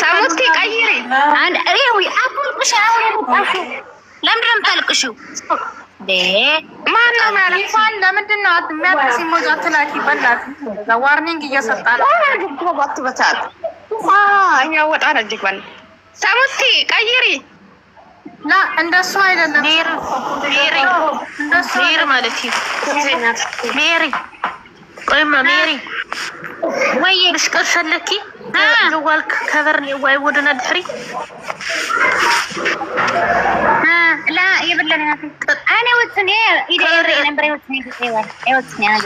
ሳሙቲ ቀይሪ አንድ አሬዊ አቁልቁሽ አሁን የምጣሹ ለምንድነው የምታልቅሽው? ማነው ማለት እንኳን ለምንድነው የሚያጥስ ሞጃት ላኪ በላት ዋርኒንግ እየሰጣለ አድርጎባት በታል ያወጣ ረጅባል ሳሙቲ ቀይሪ ላ እንደሱ አይደለም ሜሪ እንደሱ ሜሪ ማለት ሜሪ ቆይማ ሜሪ ወይ ልሽቀርሸለኪ جوالك كفرني واي ودنا دحري لا يبلنا انا وثني ايدي نمبر وثني ايوه انا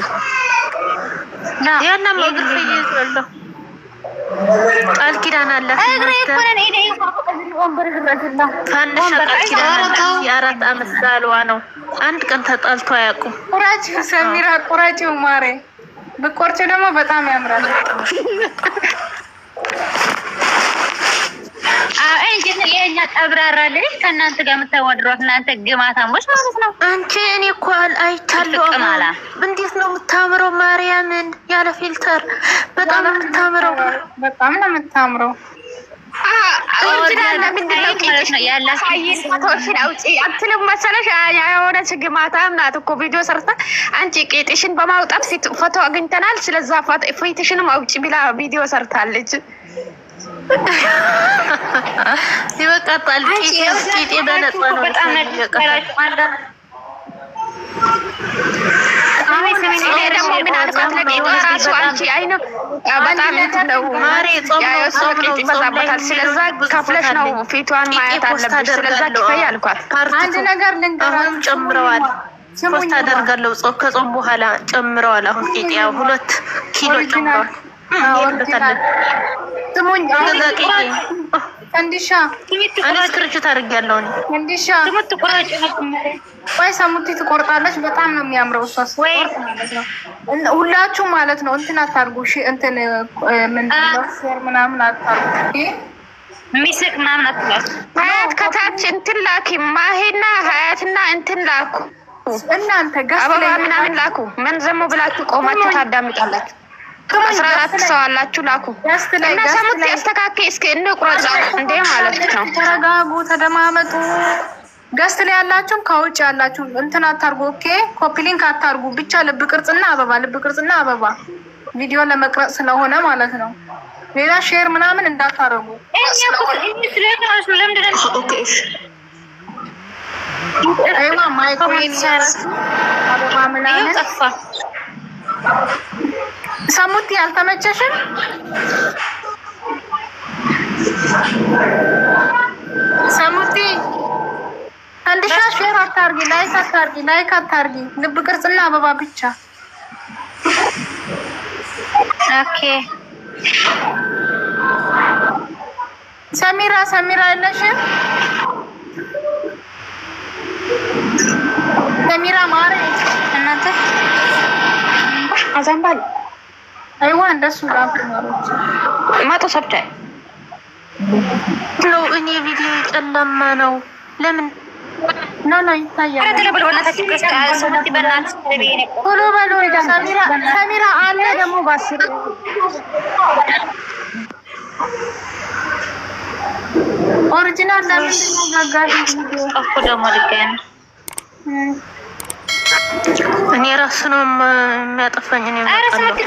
لا يا نما قلت يزلو قال كده انا لا اغري يكون ايدي ومبر الرجل فانش قال كده يا رات امثال وانا አንድ ቀን ተጣልቶ አያውቁም ቁራጭ ሰሚራ ቁራጭ ማሬ በቆርጭ ደግሞ በጣም ያምራል እንዴት ነው የኛ ቀብራራ ልጅ ከናንተ ጋር የምታወድሩት እናንተ ግማታሞች ማለት ነው አንቺ እኔ እኮ አይቻለሁ እንዴት ነው የምታምረው ማርያምን ያለ ፊልተር በጣም ነው የምታምረው አትልም መሰለሽ የሆነ ግማታም ናት እኮ ቪዲዮ ሰርታ አንቺ ቄጥሽን በማውጣት ፎቶ አግኝተናል ስለዛ ፊትሽንም አውጪ ብላ ቪዲዮ ሰርታለች ይበቃጣል ቄጤ በነጣ ነው በጣም ነው አሁን ደግሞ ምን አልኳት ለቄጧ ራሱ አንቺ አይነ በጣም ነው ማሬ ጾም ነው በዛበታል ስለዛ ከፍለሽ ነው ፊቷን ማየት አለብሽ ስለዛ ክፈይ አልኳት አንድ ነገር ልንገራችሁ ጨምረዋል ፖስት አደርጋለሁ ከጾም በኋላ ጨምረዋል አሁን ቄጤው 2 ኪሎ ጨምረዋል ትሙኝ አንዲሻ እኔ ስክሪንሾት አድርጌያለሁ አንዲሻ ትሙት ቆራጭ ወይ ሳሙቲ ትቆርጣለች በጣም ነው የሚያምረው እሷስ ማለት ነው ሁላችሁ ማለት ነው እንትን አታርጉ እሺ እንትን ምን ሼር ምናምን አታርጉ ሚስቅ ምናምን አትላችሁ ሀያት ከታች እንትን ላኪ ማሄና ሀያትና እንትን ላኩ እናንተ ጋር ምናምን ላኩ ምን ዘሞ ብላችሁ ቆማችሁ ታዳምጣላችሁ ከመስራት ተሰዋላችሁ ላኩ እና ሳሙቲ አስተካከ እስከ እንቁራዛ እንዴ ማለት ነው ተረጋጉ ተደማመጡ ጋስት ላይ ያላችሁ ከውጭ ያላችሁ እንትን አታርጉ ኦኬ ኮፒ ሊንክ አታርጉ ብቻ ልብ ቅርጽና አበባ ቪዲዮ ለመቅረጽ ስለሆነ ማለት ነው ሌላ ሼር ምናምን እንዳታረጉ አይዋ ማይክሮፎን አበባ ምናምን ጠፋ ሳሙቲ አልተመቸሽም ሳሙቲ አንዲሻ ሼር አታርጊ ላይክ አታርጊ ልብ ቅርጽና አበባ ብቻ ኦኬ ሰሚራ አይለሽም ሰሚራ ማሬ እናንተ አዛምባል አይዋ እንደሱ ጋር ማሮች ማቶ ሰብታይ ነው እኔ ቪዲዮ ጨለማ ነው ለምን ና ይታያል አረተለ በለውናታችሁ ከስካል ሰሙቲ በእናንተ ተበየኔ ቶሎ በሉ ሰሚራ አለ ደግሞ ባስር ኦሪጂናል ለምን ማጋጋት ቪዲዮ አቆ ደግሞ ልገን እኔ ራስ ነው የሚያጠፋኝ እኔ ማለት ነው አረ ሰሙቲ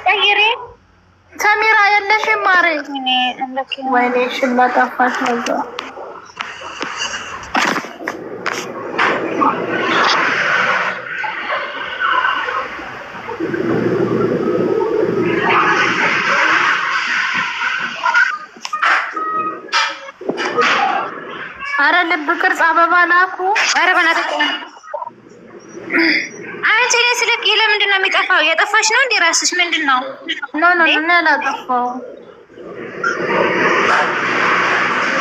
ቀይሬ ሰሚራ የለሽም ማሬ እኔ እንደከ ወይኔ ሽላ ጠፋች ነው አረ ልብ ቅርጽ አበባ ላኩ አረ በእናትህ አንቺ ለስልክ ለምንድን ነው የሚጠፋው የጠፋሽ ነው እንዴ ራስሽ ምንድነው ኖ እኔ አላጠፋው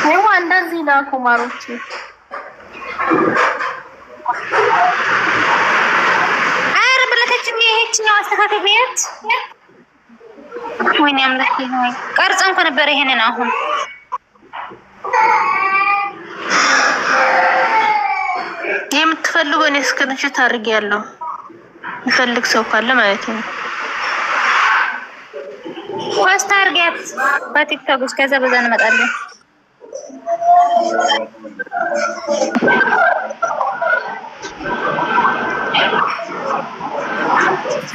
አይዋ እንደዚህ ላኩ ማሮች አረ በለተችኝ ይሄችኛው አስተካክለት ወይኔ አምላኬ ሆይ ቀርጸን እኮ ነበር ይሄንን አሁን የምትፈልጉ እኔ ስክሪንሾት አድርጌያለሁ ይፈልግ ሰው ካለ ማለት ነው ፖስት አድርጊያት በቲክቶክ ውስጥ ከዛ በዛ እንመጣለን።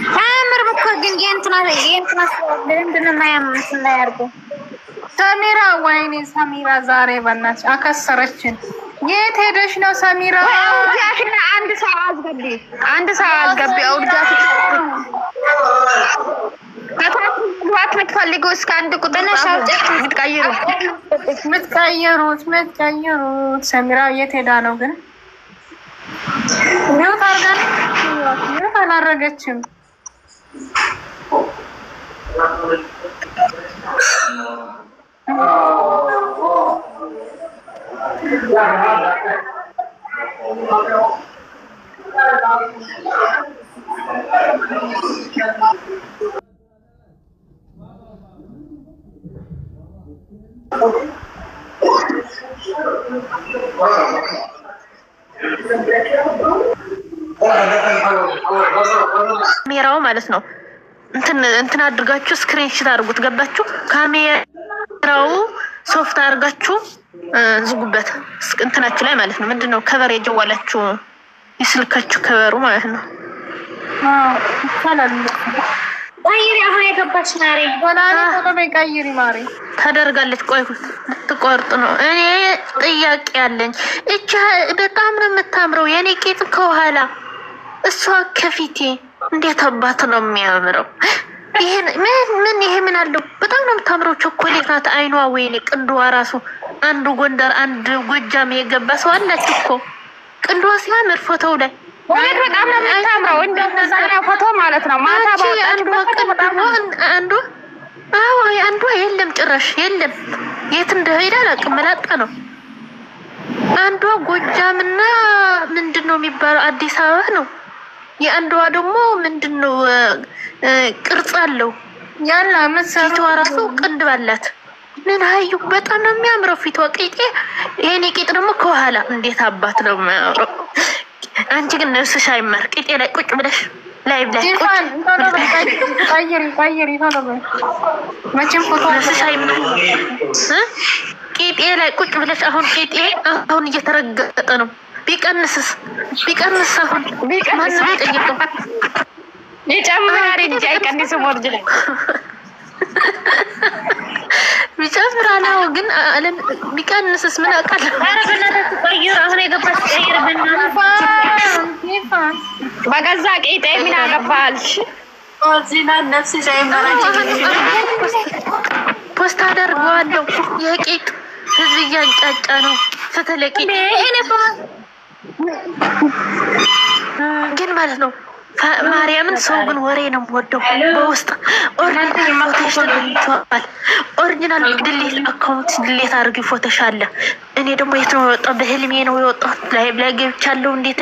ታምር እኮ ግን የእንትና ለምንድን ነው የማያምር? ሰሚራ ወይኔ ሰሚራ ዛሬ በእናትሽ አከሰረችን። የት ሄደሽ ነው ሰሚራ? አውጃትና አንድ ሰው አስገቢ አውጃት ከታች ምትፈልጉ እስከ አንድ ቁጥር ምትቀይሩት ሰሚራ የት ሄዳ ነው ግን? ሚውት አርጋን ሚውት አላረገችም። ካሜራው ማለት ነው እንትን አድርጋችሁ ስክሪንሾት አድርጉት። ገባችሁ? ካሜራው ሶፍት አድርጋችሁ ዝጉበት እንትናችሁ ላይ ማለት ነው። ምንድነው ከቨር የጀዋላችሁ የስልካችሁ ከቨሩ ማለት ነው። ሰላም ቀይሪ። አሁን የገባች ማሪ ቀይሪ ማሪ ታደርጋለች። ቆይ ልትቆርጥ ነው። እኔ ጥያቄ አለኝ። እቻ በጣም ነው የምታምረው የኔ ቄጥ ከኋላ እሷ ከፊቴ እንዴት አባት ነው የሚያምረው። ይሄ ምን አለው? በጣም ነው የምታምረው። ቾኮሌት ናት አይኗ። ወይኔ ቅንድዋ ራሱ አንዱ ጎንደር አንድ ጎጃም የገባ ሰው አላችሁ እኮ። ቅንድዋ ሲያምር ፎቶው ላይ ወይኔ በጣም ነው የምታምረው። እንደዛ ፎቶ ማለት ነው። ማታ አንዷ የለም ጭራሽ የለም። የት እንደሄደ አላውቅም። መላጣ ነው። አንዷ ጎጃምና ምንድነው የሚባለው አዲስ አበባ ነው። የአንዷ ደግሞ ምንድነው ቅርጽ አለው ያላ ፊቷ ራሱ ቅንድብ አላት። ምን አዩ በጣም ነው የሚያምረው ፊቷ። ቂጤ የኔ ቂጥ ደግሞ ከኋላ እንዴት አባት ነው የሚያምረው። አንቺ ግን ነፍስሽ አይማር። ቂጤ ላይ ቁጭ ብለሽ ላይቭ ላይ ቀይሪ መቼም ፎቶ ነፍስሽ አይማር። ቂጤ ላይ ቁጭ ብለሽ አሁን እየተረገጠ ነው። ቢቀንስ አሁን ማን ይጠይቀው? ይጨምራል እንጂ አይቀንስም። ወርጅ ላይ ቢጨምራል ግን አለም ቢቀንስስ ምን አውቃለሁ። ኧረ በእናትህ ቀይር። አሁን የገባች ቀይር በእናትህ በገዛ ቂጤ ምን አገባልሽ? ኦዚና ነፍስሽ አይማራጭ ፖስት አደርገዋለሁ። የቂጥ ህዝብ እያንጫጫ ነው። ስትለቂጥ ግን ማለት ነው ማርያምን ሰው ግን ወሬ ነው የምወደው። በውስጥ ኦሪጂናል ድሌት አካውንት ድሌት አድርጊ ፎቶሽ አለ። እኔ ደግሞ የት ነው የወጣው? በህልሜ ነው የወጣው። ላይ ገብቻለሁ። እንዴት